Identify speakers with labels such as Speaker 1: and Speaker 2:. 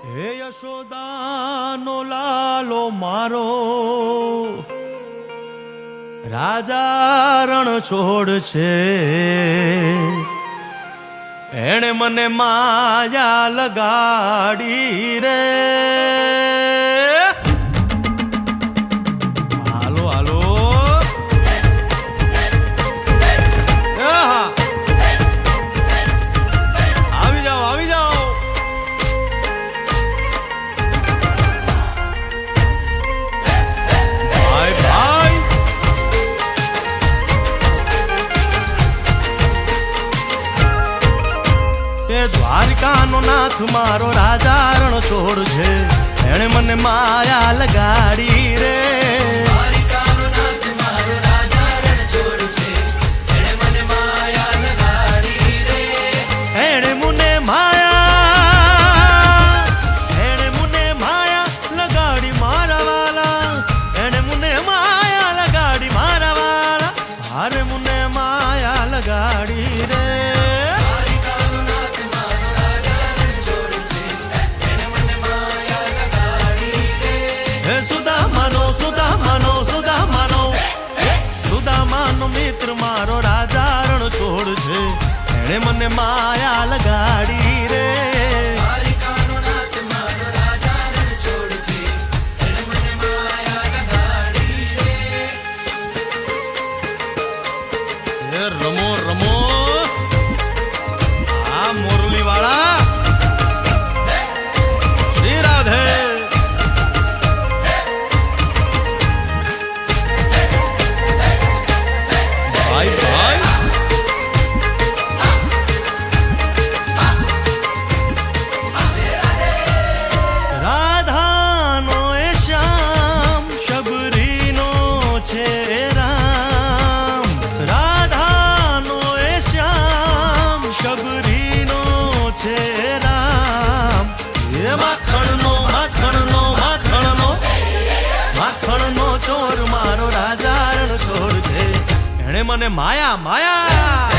Speaker 1: હે યશોદાનો લાલો મારો રાજા રણ છોડ છે, એણે મને માયા લગાડી રે. હાલો હાલો આવી જાઓ આવી જાઓ. ભાઈ ભાઈ એ દ્વારકાનો નાથ મારો રાજા રણ છોડ છે, એણે મને માયા લગાડી રે. દ્વારકાનો નાથ મારો રાજા રણ છોડ છે, એણે મને માયા લગાડી રે. એણે મને માયા લગાડી મારા વાલા, એણે મને માયા લગાડી મારા વાલા, હારે મને માયા લગાડી રે. સુદામાનો મિત્ર મારો રાજા રણ છોડ છે, એણે મને માયા લગાડી રે. રમો રમો આ મોરલી વાળા શ્રી રાધે. ભાઈ ભાઈ રાધાનો એ શ્યામ શબરીનો છે રામ, રાધાનો એ શ્યામ શબરીનો છે રામ. એ માખણનો માખણનો માખણનો માખણનો ચોર મારો રાજા રણ છોડ છે, એણે મને માયા માયા